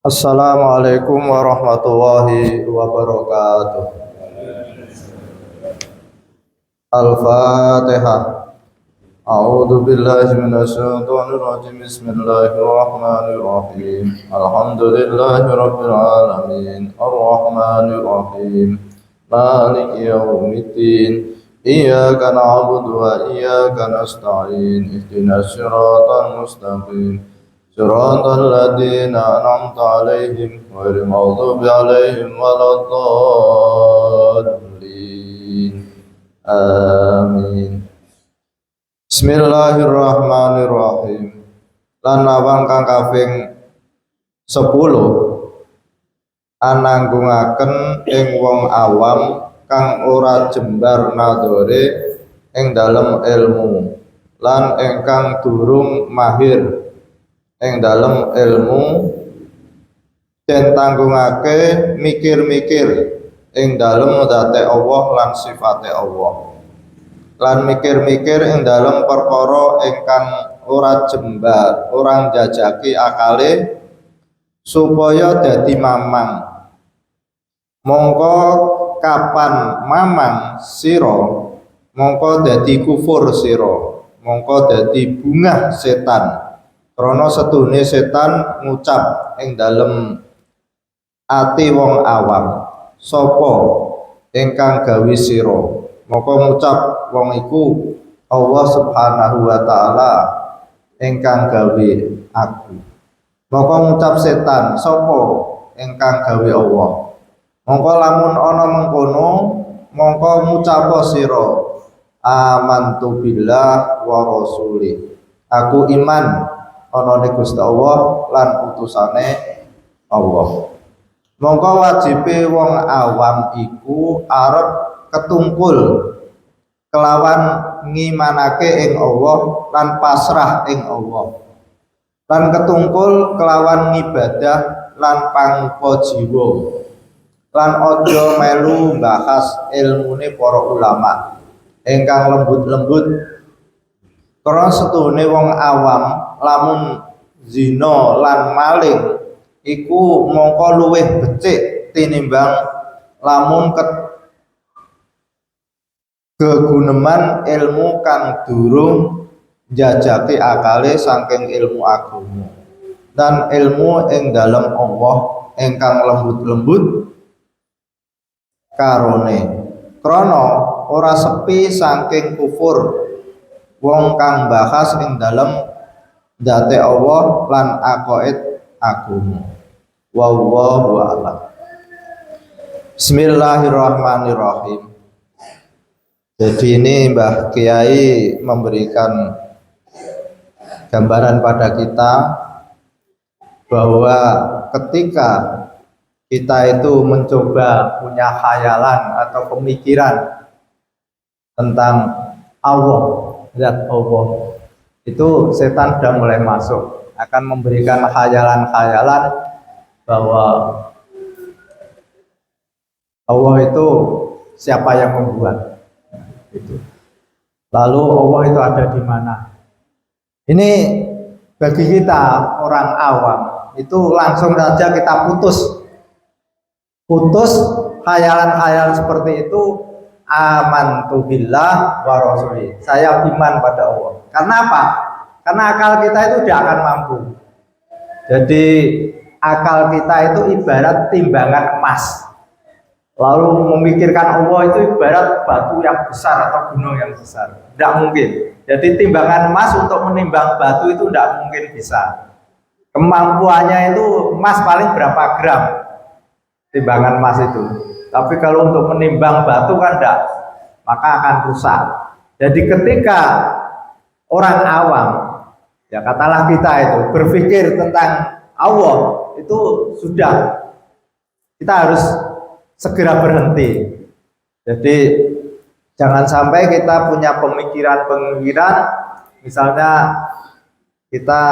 Assalamualaikum warahmatullahi wabarakatuh. Al-Fatihah. A'udzu billahi minasyaitonir rajim. Bismillahirrahmanirrahim. Alhamdulillahi rabbil alamin. Arrahmanir rahim. Maliki yaumiddin. Iyyaka na'budu wa iyyaka nasta'in. Ihdinas siratal mustaqim. Siratal ladzina an'amta 'alaihim ghairil maghdubi 'alaihim waladdallin. Amin. Bismillahirrahmanirrahim. Lan awang kang kaping 10 ananggungaken ing wong awam kang ora jembar nadore ing dalem ilmu lan ingkang durung mahir ing dalem ilmu den tanggungake mikir-mikir ing dalem zate Allah lan sifate Allah lan mikir-mikir ing dalem perkara ingkang ora jembar ora njajaki akale supaya dadi mamang. Mongko kapan mamang sira mongko dadi kufur sira mongko dadi bungah setan. Krana sedune setan ngucap ing dalem ati wong awam sapa ingkang gawe sira maka ngucap wong iku Allah Subhanahu wa taala ingkang gawe aku. Maka ngucap setan sapa ingkang gawe Allah. Mongko lamun ana mengkono mongko ngucap sira amantu billah wa rasulih. Aku iman ana ning Gusti Allah lan utusane Allah. Mongko wajibe wong awam iku arep ketungkul kelawan ngimanake ing Allah lan pasrah ing Allah. Lan ketungkul kelawan ngibadah lan pangpa jiwa. Lan aja melu bahas ilmune para ulama ingkang lembut-lembut. Karena setune wong awam lamun zina lan maling iku mongko luwih becik tinimbang lamun keguneman ilmu kang durung njajaki akale saking ilmu agama dan ilmu ing dalem Allah ingkang lembut-lembut karone krana ora sepi saking kufur wong kang bahas ing dalem dzate Allah lan aqaid agama. Wallahu a'lam. Bismillahirrahmanirrahim. Jadi ini Mbah Kiai memberikan gambaran pada kita bahwa ketika kita itu mencoba punya khayalan atau pemikiran tentang Allah, zat Allah, itu setan sudah mulai masuk, akan memberikan khayalan-khayalan bahwa Allah itu siapa yang membuat itu. Lalu Allah itu ada di mana? Ini bagi kita orang awam itu langsung saja kita putus khayalan-khayalan seperti itu. Amantu billah wa rasulih. Saya iman pada Allah. Karena apa? Karena akal kita itu tidak akan mampu. Jadi akal kita itu ibarat timbangan emas. Lalu memikirkan Allah itu ibarat batu yang besar atau gunung yang besar. Tidak mungkin. Jadi timbangan emas untuk menimbang batu itu tidak mungkin bisa. Kemampuannya itu emas paling berapa gram timbangan emas itu. Tapi kalau untuk menimbang batu kan enggak, maka akan rusak. Jadi ketika orang awam, ya katalah kita itu berpikir tentang Allah, itu sudah kita harus segera berhenti. Jadi jangan sampai kita punya pemikiran-pemikiran, misalnya kita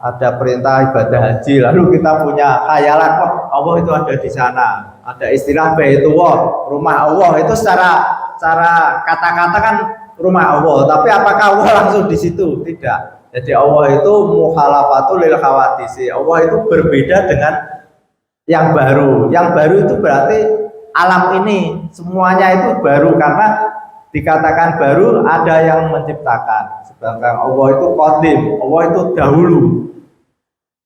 ada perintah ibadah haji, lalu kita punya khayalan, wah Allah itu ada di sana. Ada istilah Baitullah, rumah Allah, itu secara secara kata-kata kan rumah Allah, tapi apakah Allah langsung di situ? Tidak. Jadi Allah itu mukhalafatul lil khawadisi. Allah itu berbeda dengan yang baru. Yang baru itu berarti alam ini semuanya itu baru karena dikatakan baru ada yang menciptakan. Sedangkan Allah itu qadim, Allah itu dahulu.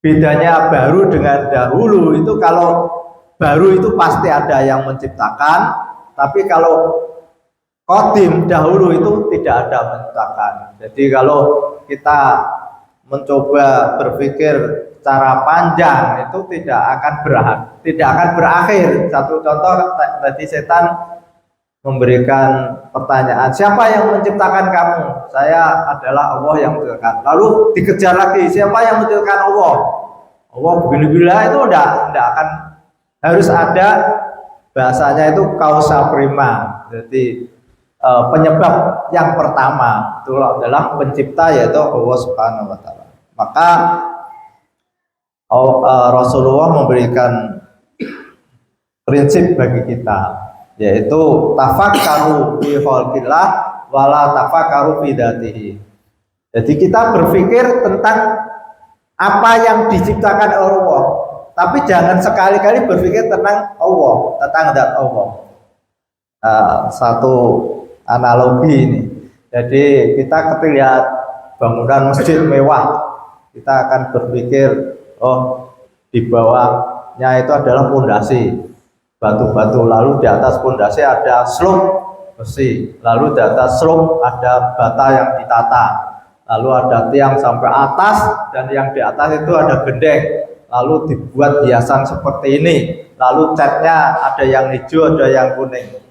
Bedanya baru dengan dahulu itu kalau baru itu pasti ada yang menciptakan, tapi kalau qadim dahulu itu tidak ada menciptakan. Jadi kalau kita mencoba berpikir secara panjang itu tidak akan berakhir. Satu contoh tadi setan memberikan pertanyaan, siapa yang menciptakan kamu? Saya adalah Allah yang menciptakan. Lalu dikejar lagi, siapa yang menciptakan Allah? Allah begini-begini itu tidak akan, harus ada bahasanya itu causa prima. Jadi penyebab yang pertama itu adalah pencipta, yaitu Allah Subhanahu wa taala. Maka Rasulullah memberikan prinsip bagi kita, yaitu tafakkaru fi khalqillah wala tafakkaru fi dzatihi. Jadi kita berpikir tentang apa yang diciptakan Allah, tapi jangan sekali-kali berpikir tentang Allah, tentang zat Allah. Satu analogi ini. Jadi kita ketika lihat bangunan masjid mewah, kita akan berpikir, oh di bawahnya itu adalah pondasi batu-batu, lalu di atas pondasi ada slope besi, lalu di atas slope ada bata yang ditata, lalu ada tiang sampai atas, dan yang di atas itu ada gendeng, lalu dibuat hiasan seperti ini, lalu catnya ada yang hijau, ada yang kuning.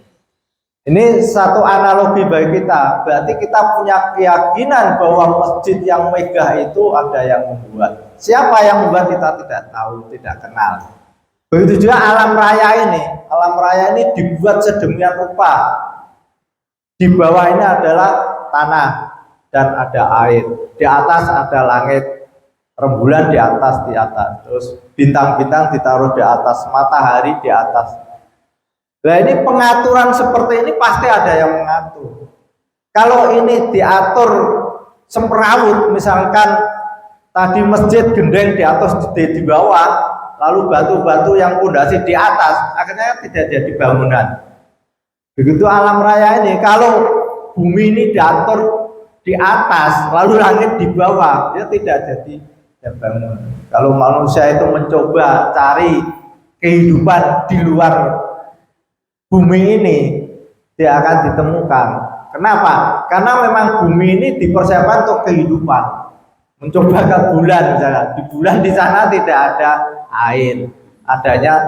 Ini satu analogi bagi kita, berarti kita punya keyakinan bahwa masjid yang megah itu ada yang membuat. Siapa yang membuat kita tidak tahu, tidak kenal. Begitu juga alam raya ini. Alam raya ini dibuat sedemikian rupa. Di bawah ini adalah tanah dan ada air. Di atas ada langit, rembulan di atas. Terus bintang-bintang ditaruh di atas, matahari di atas. Nah ini pengaturan seperti ini pasti ada yang mengatur. Kalau ini diatur semrawut, misalkan tadi masjid gendeng di atas, di bawah, lalu batu-batu yang pondasi di atas, akhirnya tidak jadi bangunan. Begitu alam raya ini, kalau bumi ini diatur di atas, lalu langit di bawah, dia tidak jadi bangunan. Kalau manusia itu mencoba cari kehidupan di luar bumi ini, dia akan ditemukan. Kenapa? Karena memang bumi ini dipersiapkan untuk kehidupan. Mencoba ke bulan misalnya, di bulan di sana tidak ada air, adanya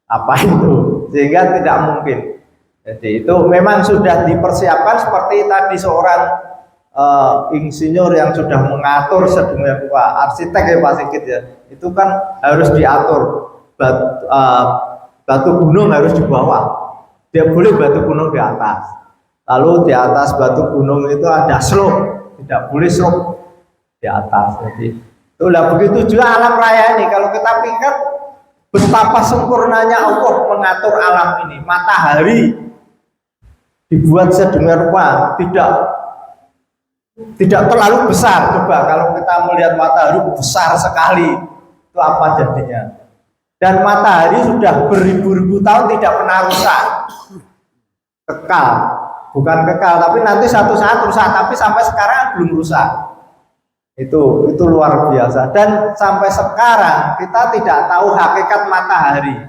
apa itu, sehingga tidak mungkin. Jadi itu memang sudah dipersiapkan seperti tadi seorang insinyur yang sudah mengatur sedemikian rupa, arsitek ya Pak Sigit ya, itu kan harus diatur. Batu gunung harus di bawah, dia boleh batu gunung di atas, lalu di atas batu gunung itu ada slope, tidak boleh slope di atas. Jadi itulah, begitu juga alam raya ini. Kalau kita pikir betapa sempurnanya Allah mengatur alam ini, matahari dibuat sedemikian rupa, tidak terlalu besar. Coba kalau kita melihat matahari besar sekali, itu apa jadinya? Dan matahari sudah beribu-ribu tahun tidak pernah rusak, kekal. Bukan kekal, tapi nanti satu saat rusak, tapi sampai sekarang belum rusak. Itu luar biasa. Dan sampai sekarang kita tidak tahu hakikat matahari.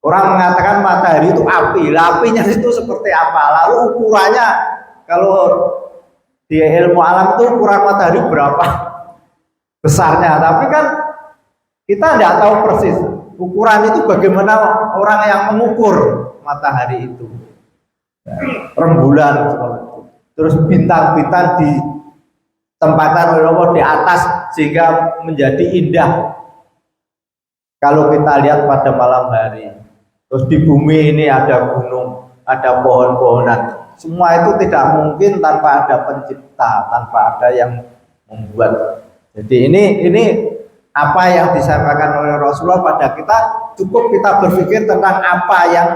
Orang mengatakan matahari itu api, apinya itu seperti apa, lalu ukurannya, kalau di ilmu alam itu ukuran matahari berapa besarnya, tapi kan kita tidak tahu persis ukuran itu bagaimana orang yang mengukur matahari itu. Rembulan, terus bintang-bintang ditempatkan oleh Allah di atas sehingga menjadi indah kalau kita lihat pada malam hari. Terus di bumi ini ada gunung, ada pohon-pohonan. Semua itu tidak mungkin tanpa ada pencipta, tanpa ada yang membuat. Jadi ini apa yang disampaikan oleh Rasulullah pada kita, cukup kita berpikir tentang apa yang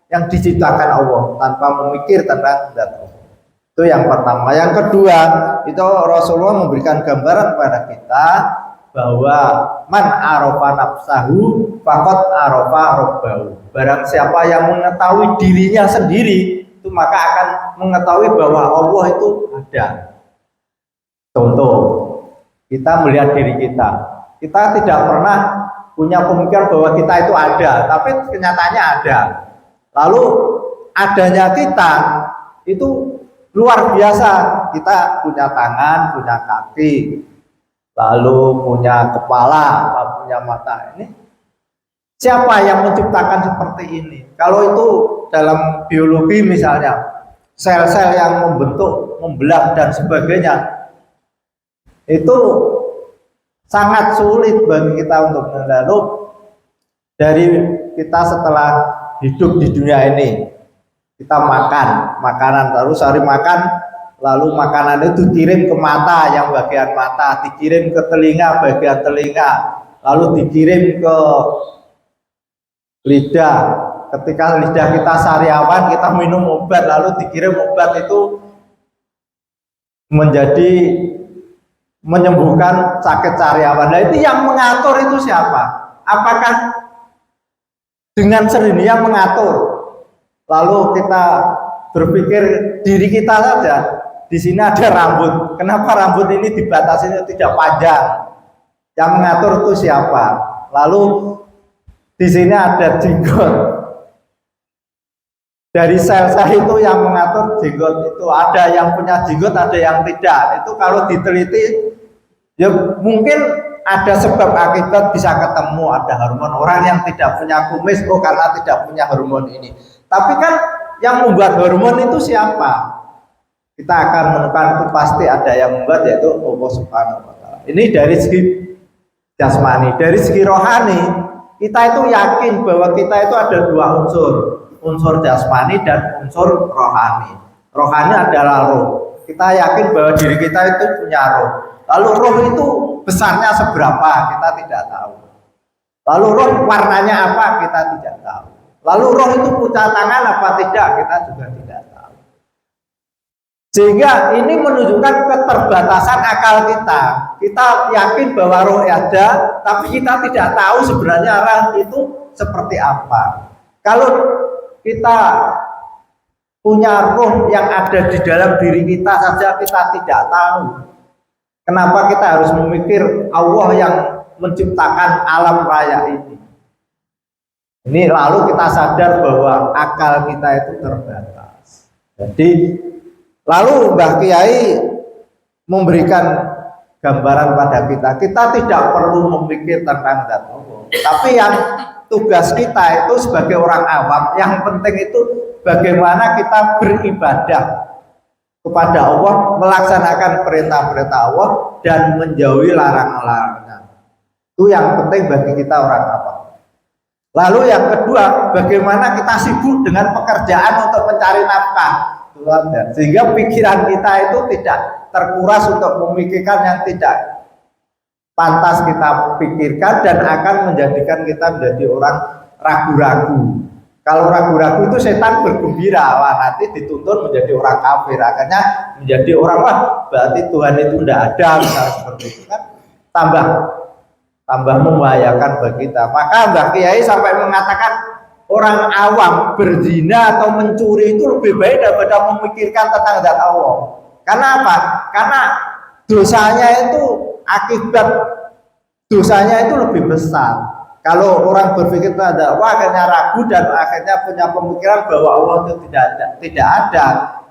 yang diciptakan Allah tanpa memikir tentang zat Allah. Itu yang pertama. Yang kedua, itu Rasulullah memberikan gambaran kepada kita bahwa man arafa nafsahu faqad arafa rabbahu. Barang siapa yang mengetahui dirinya sendiri, itu maka akan mengetahui bahwa Allah itu ada. Contoh, kita melihat diri kita. Kita tidak pernah punya pemikiran bahwa kita itu ada, tapi kenyataannya ada. Lalu adanya kita itu luar biasa. Kita punya tangan, punya kaki, lalu punya kepala, punya mata. Ini siapa yang menciptakan seperti ini? Kalau itu dalam biologi misalnya, sel-sel yang membentuk, membelah dan sebagainya, itu sangat sulit bagi kita untuk menelaah. Dari kita setelah hidup di dunia ini, kita makan makanan, terus hari makan, lalu makanan itu dikirim ke mata yang bagian mata, dikirim ke telinga bagian telinga, lalu dikirim ke lidah. Ketika lidah kita sariawan, kita minum obat, lalu dikirim obat itu menjadi menyembuhkan sakit sariawan. Nah, itu yang mengatur itu siapa? Apakah dengan sendirinya mengatur? Lalu kita berpikir diri kita saja. Di sini ada rambut. Kenapa rambut ini dibatasi tidak panjang? Yang mengatur itu siapa? Lalu di sini ada jenggot. Dari sel-sel itu yang mengatur jenggot itu, ada yang punya jenggot, ada yang tidak. Itu kalau diteliti, ya mungkin ada sebab akibat bisa ketemu. Ada hormon, orang yang tidak punya kumis, oh karena tidak punya hormon ini. Tapi kan yang membuat hormon itu siapa? Kita akan menemukan itu pasti ada yang membuat, yaitu Allah Subhanahu wa Ta'ala. Ini dari segi jasmani. Dari segi rohani, kita itu yakin bahwa kita itu ada dua unsur, unsur jasmani dan unsur rohani. Rohani adalah roh. Kita yakin bahwa diri kita itu punya roh. Lalu roh itu besarnya seberapa, kita tidak tahu. Lalu roh warnanya apa, kita tidak tahu. Lalu roh itu punya tangan apa tidak, kita juga tidak tahu. Sehingga ini menunjukkan keterbatasan akal kita. Kita yakin bahwa roh ada, tapi kita tidak tahu sebenarnya roh itu seperti apa. Kalau kita punya roh yang ada di dalam diri kita saja kita tidak tahu, kenapa kita harus memikir Allah yang menciptakan alam raya ini? Ini lalu kita sadar bahwa akal kita itu terbatas. Jadi lalu Mbah Kiai memberikan gambaran pada kita tidak perlu memikir tentang zat Allah. Tapi yang tugas kita itu sebagai orang awam, yang penting itu bagaimana kita beribadah kepada Allah, melaksanakan perintah-perintah Allah dan menjauhi larangan-larangan. Itu yang penting bagi kita orang awam. Lalu yang kedua, bagaimana kita sibuk dengan pekerjaan untuk mencari nafkah, sehingga pikiran kita itu tidak terkuras untuk memikirkan yang tidak pantas kita pikirkan dan akan menjadikan kita menjadi orang ragu-ragu. Kalau ragu-ragu itu setan bergembira, wah nanti dituntun menjadi orang kafir, akhirnya menjadi orang, wah berarti Tuhan itu tidak ada, misalnya seperti itu kan, tambah membahayakan bagi kita. Maka Mbah Kiai sampai mengatakan orang awam berzina atau mencuri itu lebih baik daripada memikirkan tentang zat Allah. Karena apa? Karena dosanya itu, akibat dosanya itu lebih besar. Kalau orang berpikir tentang Allah akhirnya ragu dan akhirnya punya pemikiran bahwa Allah itu tidak ada,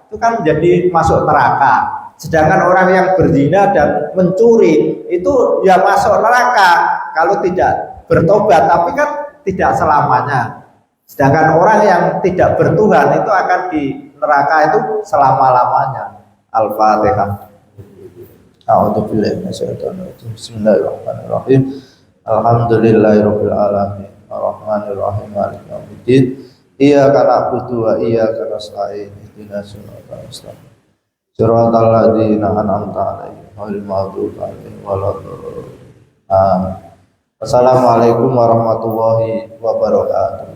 itu kan menjadi masuk neraka. Sedangkan orang yang berzina dan mencuri itu ya masuk neraka kalau tidak bertobat, tapi kan tidak selamanya. Sedangkan orang yang tidak bertuhan itu akan di neraka itu selama-lamanya. Al-Fatihah. A'udzubillahi minasyaitonir rajim. Bismillahirrahmanirrahim. Alhamdulillahirabbil alamin. Arrahmanirrahim. Maliki yaumiddin. Iyyaka na'budu wa iyyaka nasta'in. Ihdinas siratal mustaqim. Siratal ladzina an'amta 'alaihim ghairil maghdubi 'alaihim waladdallin. Amin. Assalamualaikum warahmatullahi wabarakatuh.